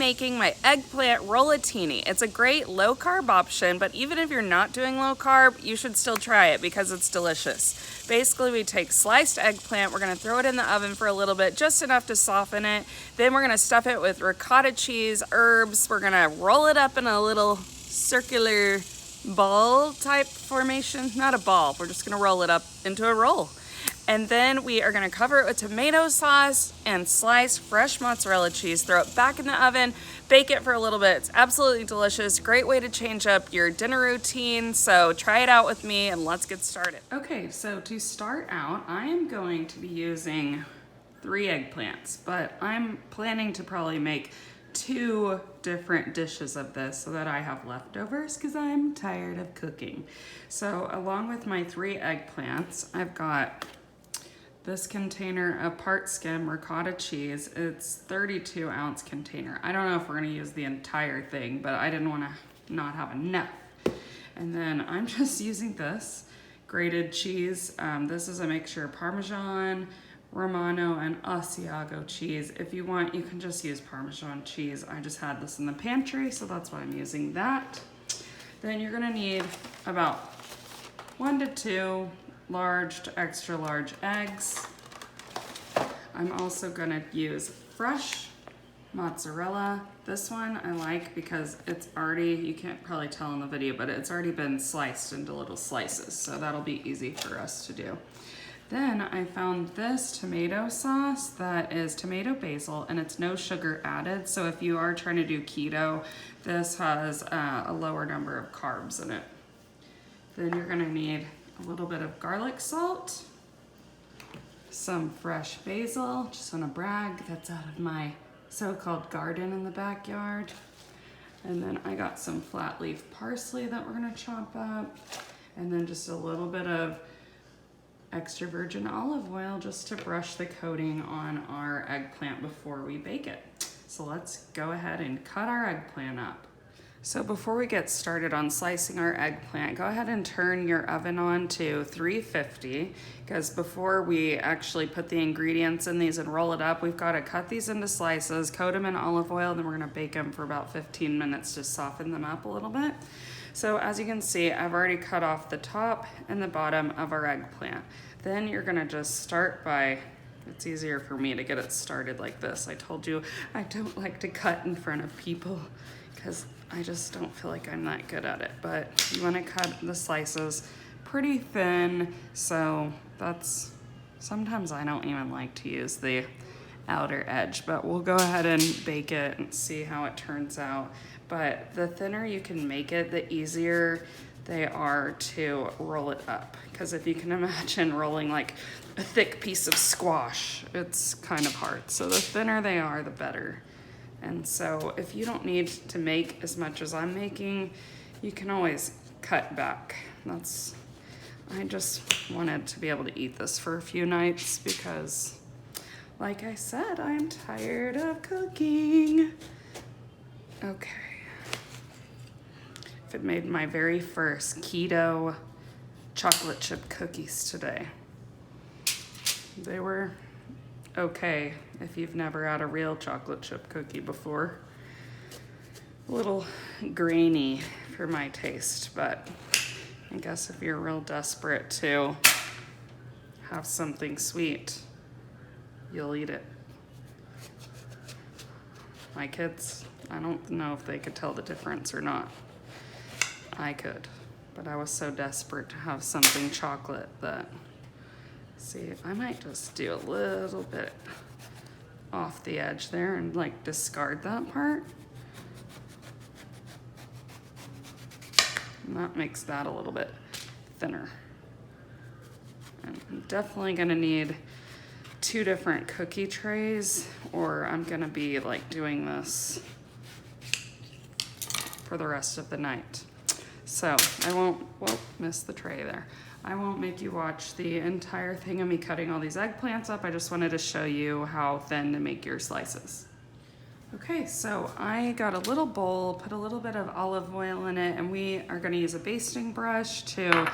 making my eggplant rollatini. It's a great low carb option, but even if you're not doing low carb, you should still try it because it's delicious. Basically, we take sliced eggplant, we're gonna throw it in the oven for a little bit, just enough to soften it. Then we're gonna stuff it with ricotta cheese, herbs. We're gonna roll it up in a little circular ball type formation. Not a ball, we're just gonna roll it up into a roll. And then we are gonna cover it with tomato sauce and sliced fresh mozzarella cheese, throw it back in the oven, bake it for a little bit. It's absolutely delicious. Great way to change up your dinner routine. So try it out with me and let's get started. Okay, so to start out, I am going to be using 3 eggplants, but I'm planning to probably make 2 different dishes of this so that I have leftovers because I'm tired of cooking. So along with my 3 eggplants, I've got this container of part skim ricotta cheese. It's 32 ounce container. I don't know if we're gonna use the entire thing, but I didn't wanna not have enough. And then I'm just using this grated cheese. This is a mixture of Parmesan, Romano, and Asiago cheese. If you want, you can just use Parmesan cheese. I just had this in the pantry, so that's why I'm using that. Then you're gonna need about 1 to 2 large to extra large eggs. I'm also gonna use fresh mozzarella. This one I like because it's already, you can't probably tell in the video, but it's already been sliced into little slices, so that'll be easy for us to do. Then I found this tomato sauce that is tomato basil and it's no sugar added. So if you are trying to do keto, this has a lower number of carbs in it. Then you're gonna need a little bit of garlic salt, some fresh basil, just wanna brag, that's out of my so-called garden in the backyard. And then I got some flat leaf parsley that we're gonna chop up, and then just a little bit of extra virgin olive oil just to brush the coating on our eggplant before we bake it. So let's go ahead and cut our eggplant up. So before we get started on slicing our eggplant, go ahead and turn your oven on to 350, because before we actually put the ingredients in these and roll it up, we've got to cut these into slices, coat them in olive oil, then we're gonna bake them for about 15 minutes to soften them up a little bit. So as you can see, I've already cut off the top and the bottom of our eggplant. Then you're gonna just start by, it's easier for me to get it started like this. I told you I don't like to cut in front of people because I just don't feel like I'm that good at it. But you wanna cut the slices pretty thin. So that's, sometimes I don't even like to use the outer edge, but we'll go ahead and bake it and see how it turns out. But the thinner you can make it, the easier they are to roll it up. Because if you can imagine rolling like a thick piece of squash, it's kind of hard. So the thinner they are, the better. And so if you don't need to make as much as I'm making, you can always cut back. I just wanted to be able to eat this for a few nights because, like I said, I'm tired of cooking. Okay. I've made my very first keto chocolate chip cookies today. They were okay if you've never had a real chocolate chip cookie before. A little grainy for my taste, but I guess if you're real desperate to have something sweet, you'll eat it. My kids, I don't know if they could tell the difference or not. I could, but I was so desperate to have something chocolate that, see, I might just do a little bit off the edge there and like discard that part. And that makes that a little bit thinner. And I'm definitely gonna need 2 different cookie trays, or I'm gonna be like doing this for the rest of the night. So I won't, whoa, missed the tray there. I won't make you watch the entire thing of me cutting all these eggplants up. I just wanted to show you how thin to make your slices. Okay, so I got a little bowl, put a little bit of olive oil in it, and we are gonna use a basting brush to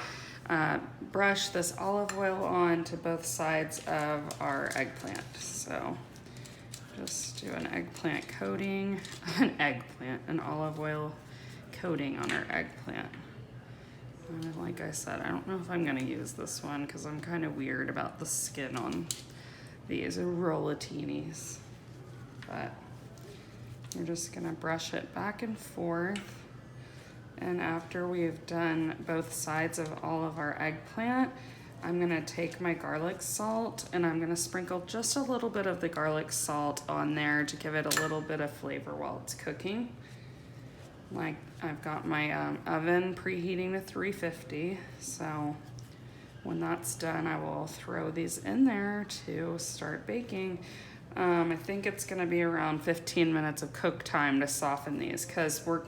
brush this olive oil on to both sides of our eggplant. So Just do an eggplant coating, an olive oil coating on our eggplant. And like I said, I don't know if I'm gonna use this one because I'm kind of weird about the skin on these rollatinis. But we're just gonna brush it back and forth. And after we've done both sides of all of our eggplant, I'm gonna take my garlic salt and I'm gonna sprinkle just a little bit of the garlic salt on there to give it a little bit of flavor while it's cooking. Like, I've got my oven preheating to 350, so when that's done, I will throw these in there to start baking. I think it's gonna be around 15 minutes of cook time to soften these, because we're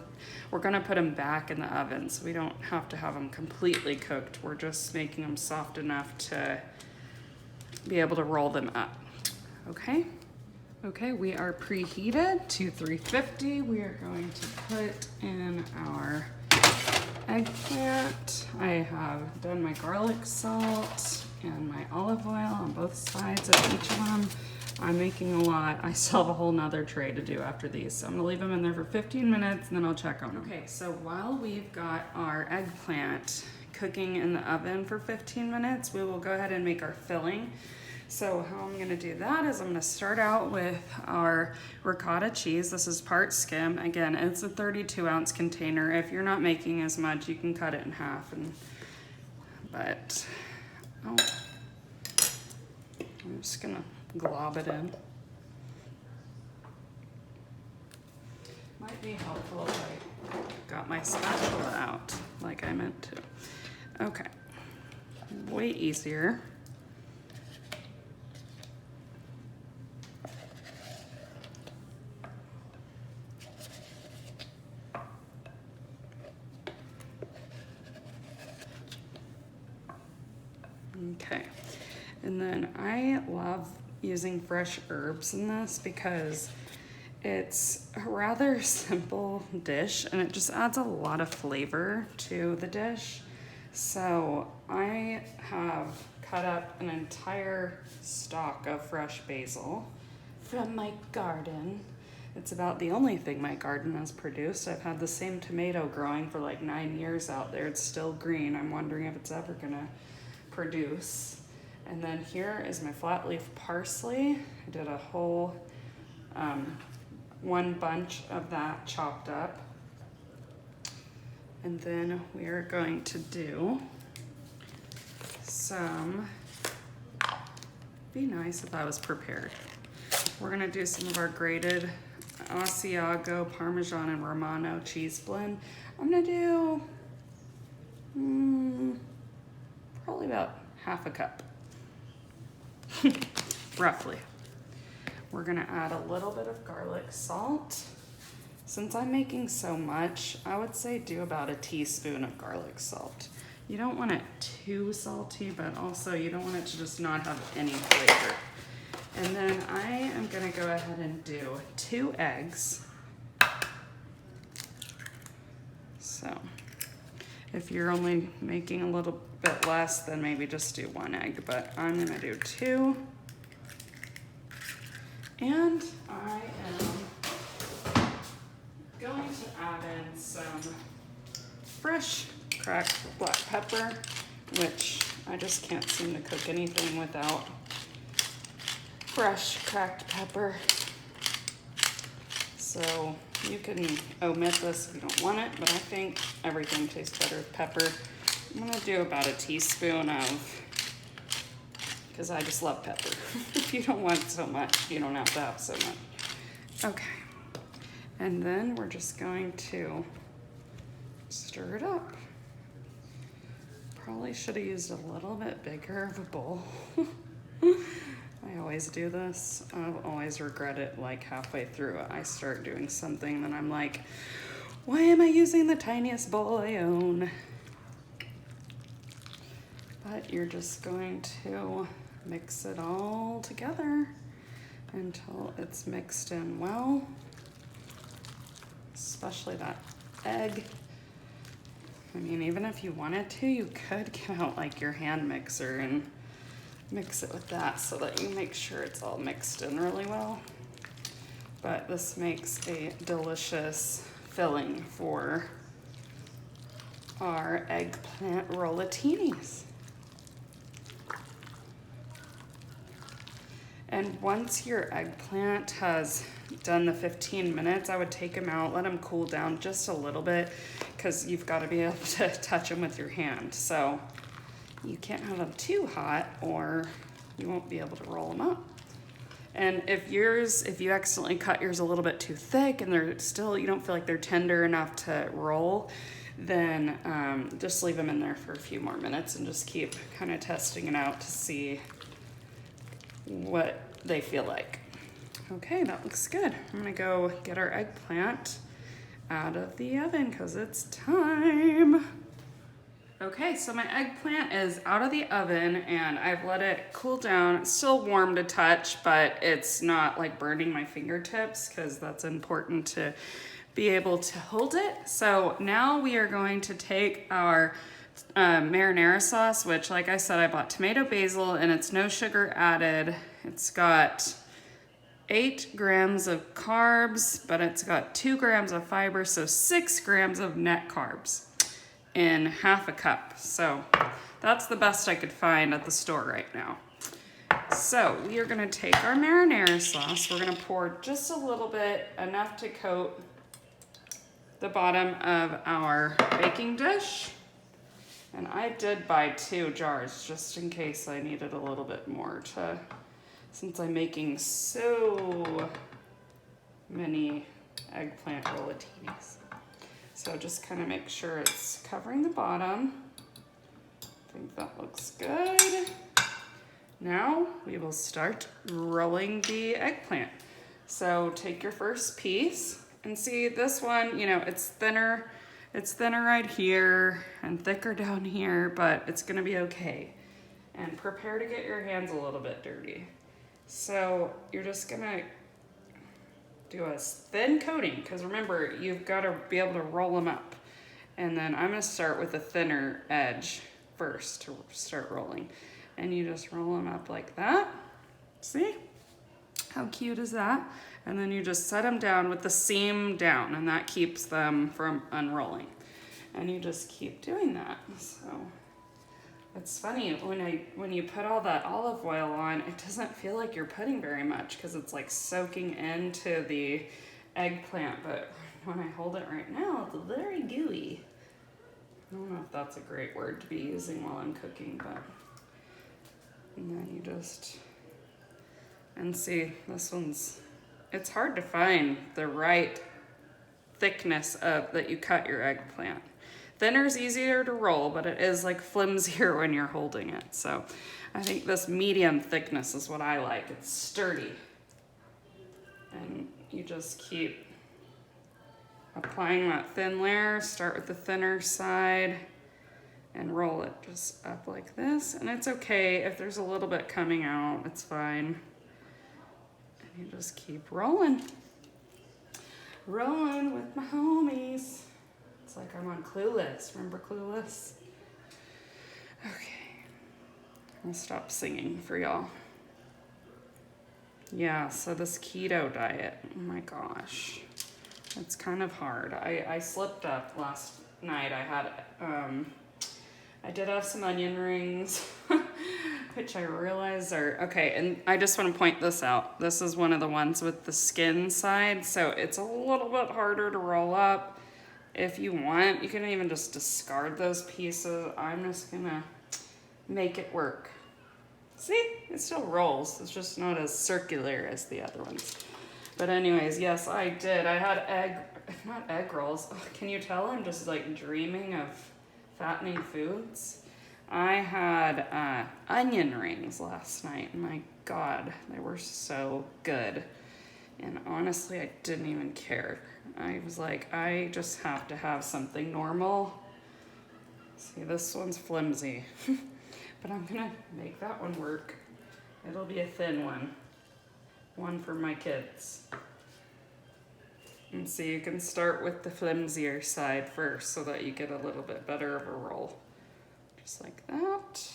gonna put them back in the oven, so we don't have to have them completely cooked. We're just making them soft enough to be able to roll them up, okay? Okay, we are preheated to 350. We are going to put in our eggplant. I have done my garlic salt and my olive oil on both sides of each of them. I'm making a lot. I still have a whole nother tray to do after these. So I'm gonna leave them in there for 15 minutes and then I'll check on them. Okay, so while we've got our eggplant cooking in the oven for 15 minutes, we will go ahead and make our filling. So how I'm gonna do that is I'm gonna start out with our ricotta cheese. This is part skim. Again, it's a 32-ounce container. If you're not making as much, you can cut it in half. I'm just gonna glob it in. Might be helpful if I got my spatula out like I meant to. Okay, way easier. Okay, and then I love using fresh herbs in this because it's a rather simple dish and it just adds a lot of flavor to the dish. So I have cut up an entire stalk of fresh basil from my garden. It's about the only thing my garden has produced. I've had the same tomato growing for like 9 years out there. It's still green. I'm wondering if it's ever gonna produce. And then here is my flat leaf parsley. I did a whole one bunch of that chopped up. And then we are going to do some, be nice if I was prepared. We're gonna do some of our grated Asiago, Parmesan, and Romano cheese blend. I'm gonna do probably about half a cup. Roughly. We're gonna add a little bit of garlic salt. Since I'm making so much, I would say do about a teaspoon of garlic salt. You don't want it too salty, but also you don't want it to just not have any flavor. And then I am gonna go ahead and do 2 eggs. So if you're only making a little bit less, then maybe just do 1 egg, but I'm gonna do 2. And I am going to add in some fresh cracked black pepper, which I just can't seem to cook anything without fresh cracked pepper. So you can omit this if you don't want it, but I think everything tastes better with pepper. I'm gonna do about a teaspoon of, because I just love pepper. If you don't want so much, you don't have to have so much. Okay, and then we're just going to stir it up. Probably should have used a little bit bigger of a bowl. I always do this. I'll always regret it like halfway through. I start doing something, then I'm like, why am I using the tiniest bowl I own? But you're just going to mix it all together until it's mixed in well, especially that egg. I mean, even if you wanted to, you could get out like your hand mixer and mix it with that so that you make sure it's all mixed in really well. but this makes a delicious filling for our eggplant rollatinis. And once your eggplant has done the 15 minutes, I would take them out, let them cool down just a little bit, because you've got to be able to touch them with your hand. So you can't have them too hot or you won't be able to roll them up. And if you accidentally cut yours a little bit too thick and they're still, you don't feel like they're tender enough to roll, then just leave them in there for a few more minutes and just keep kind of testing it out to see what they feel like. Okay, that looks good. I'm gonna go get our eggplant out of the oven because it's time. Okay, so my eggplant is out of the oven and I've let it cool down. It's still warm to touch, but it's not like burning my fingertips because that's important to be able to hold it. So now we are going to take our marinara sauce, which, like I said, I bought tomato basil and it's no sugar added. It's got 8 grams of carbs, but it's got 2 grams of fiber, so 6 grams of net carbs in half a cup. So that's the best I could find at the store right now. So we are gonna take our marinara sauce. We're gonna pour just a little bit, enough to coat the bottom of our baking dish. And I did buy 2 jars just in case I needed a little bit more since I'm making so many eggplant rollatinis. So just kind of make sure it's covering the bottom. I think that looks good. Now we will start rolling the eggplant. So take your first piece and see this one, it's thinner. It's thinner right here and thicker down here, but it's gonna be okay. And prepare to get your hands a little bit dirty. So you're just gonna do a thin coating, because remember, you've got to be able to roll them up. And then I'm going to start with a thinner edge first to start rolling. And you just roll them up like that. See? How cute is that? And then you just set them down with the seam down, and that keeps them from unrolling. And you just keep doing that. So it's funny, when you put all that olive oil on, it doesn't feel like you're putting very much because it's like soaking into the eggplant, but when I hold it right now, it's very gooey. I don't know if that's a great word to be using while I'm cooking, but, and then you just, and see, it's hard to find the right thickness that you cut your eggplant. Thinner is easier to roll, but it is like flimsier when you're holding it. So I think this medium thickness is what I like. It's sturdy. And you just keep applying that thin layer. Start with the thinner side and roll it just up like this. And it's okay if there's a little bit coming out, it's fine. And you just keep rolling. Rolling with my homies. It's like I'm on Clueless. Remember Clueless? Okay. I'll stop singing for y'all. Yeah, so this keto diet, oh my gosh. It's kind of hard. I slipped up last night. I did have some onion rings, which I realized okay, and I just want to point this out. This is one of the ones with the skin side, so it's a little bit harder to roll up. If you want, you can even just discard those pieces. I'm just gonna make it work. See, it still rolls. It's just not as circular as the other ones. But anyways, yes, I did. I had not egg rolls. Oh, can you tell I'm just like dreaming of fattening foods? I had onion rings last night. My God, they were so good. And honestly, I didn't even care. I was like, I just have to have something normal. See, this one's flimsy, but I'm gonna make that one work. It'll be a thin one for my kids. And see, you can start with the flimsier side first so that you get a little bit better of a roll. Just like that.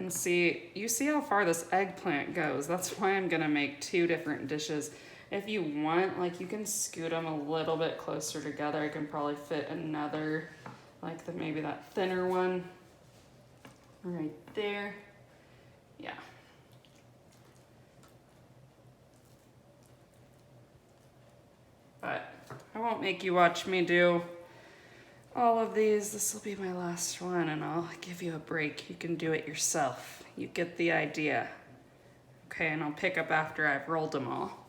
And see, you see how far this eggplant goes. That's why I'm gonna make 2 different dishes. If you want, like, you can scoot them a little bit closer together. I can probably fit another, like maybe that thinner one right there. Yeah. But I won't make you watch me do all of these. This will be my last one, and I'll give you a break. You can do it yourself. You get the idea. Okay, and I'll pick up after I've rolled them all.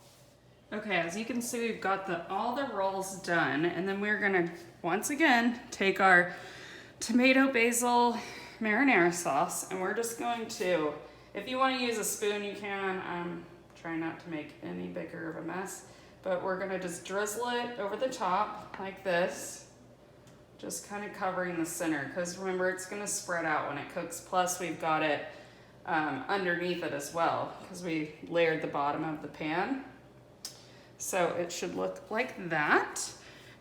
Okay, as you can see, we've got all the rolls done, and then we're gonna, once again, take our tomato basil marinara sauce, and we're just going to, if you wanna use a spoon, you can. I'm trying not to make any bigger of a mess, but we're gonna just drizzle it over the top like this, just kind of covering the center, because remember, it's gonna spread out when it cooks. Plus, we've got it underneath it as well, because we layered the bottom of the pan. So it should look like that.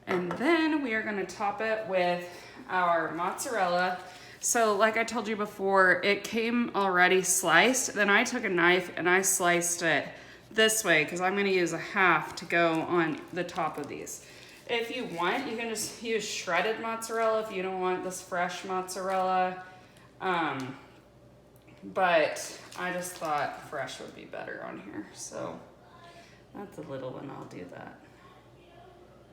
And then we are gonna top it with our mozzarella. So like I told you before, it came already sliced. Then I took a knife and I sliced it this way, because I'm gonna use a half to go on the top of these. If you want, you can just use shredded mozzarella if you don't want this fresh mozzarella. But I just thought fresh would be better on here. So that's a little one, I'll do that.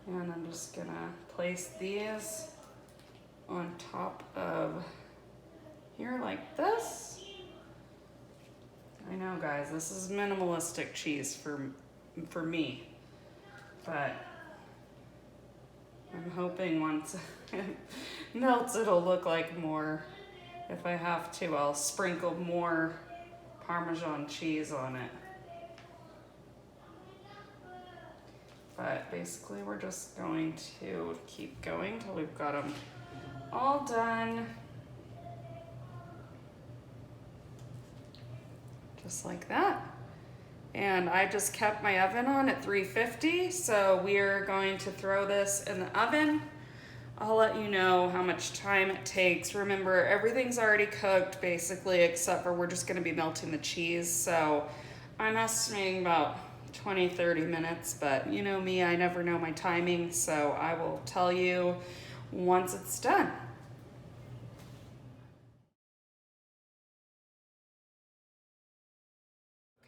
And I'm just gonna place these on top of here like this. I know, guys, this is minimalistic cheese for me, but I'm hoping once it melts, it'll look like more. If I have to, I'll sprinkle more Parmesan cheese on it. But basically, we're just going to keep going till we've got them all done. Just like that. And I just kept my oven on at 350, so we're going to throw this in the oven. I'll let you know how much time it takes. Remember, everything's already cooked basically, except for we're just gonna be melting the cheese. So I'm estimating about 20-30 minutes, but you know me, I never know my timing, so I will tell you once it's done.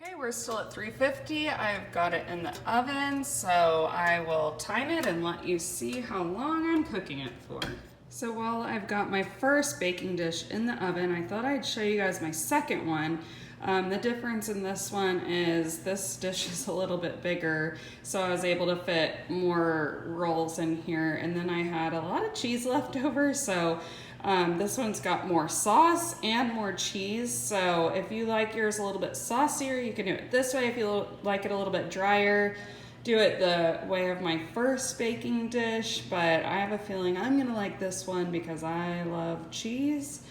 Okay, we're still at 350. I've got it in the oven, so I will time it and let you see how long I'm cooking it for. So while I've got my first baking dish in the oven, I thought I'd show you guys my second one. The difference in this one is this dish is a little bit bigger, so I was able to fit more rolls in here, and then I had a lot of cheese left over, so this one's got more sauce and more cheese. So if you like yours a little bit saucier, you can do it this way. If you like it a little bit drier, do it the way of my first baking dish, but I have a feeling I'm gonna like this one because I love cheese.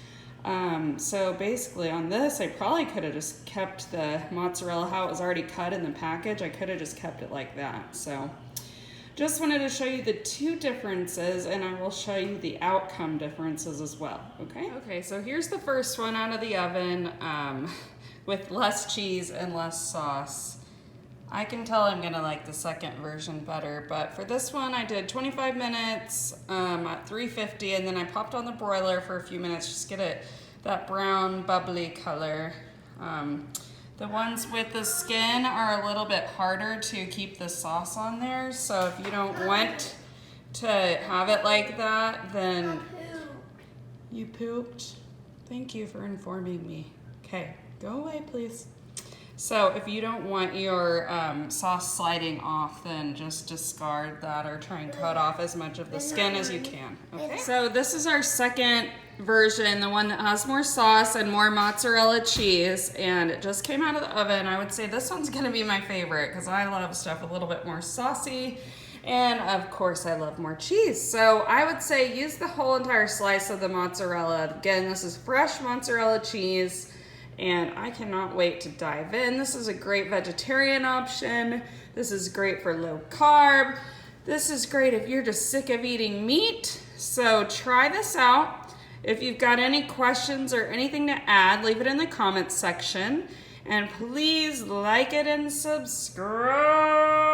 So basically on this, I probably could have just kept the mozzarella how it was already cut in the package. I could have just kept it like that. So just wanted to show you the two differences, and I will show you the outcome differences as well, okay? Okay, so here's the first one out of the oven with less cheese and less sauce. I can tell I'm gonna like the second version better, but for this one I did 25 minutes at 350, and then I popped on the broiler for a few minutes, just get it that brown bubbly color. The ones with the skin are a little bit harder to keep the sauce on there, so if you don't want to have it like that, then you pooped. Thank you for informing me. Okay, go away, please. So if you don't want your sauce sliding off, then just discard that or try and cut off as much of the skin as you can, okay? So this is our second version, the one that has more sauce and more mozzarella cheese, and it just came out of the oven. I would say this one's gonna be my favorite because I love stuff a little bit more saucy, and of course I love more cheese. So I would say use the whole entire slice of the mozzarella. Again, this is fresh mozzarella cheese, and I cannot wait to dive in. This is a great vegetarian option. This is great for low carb. This is great if you're just sick of eating meat. So try this out. If you've got any questions or anything to add, leave it in the comments section. And please like it and subscribe.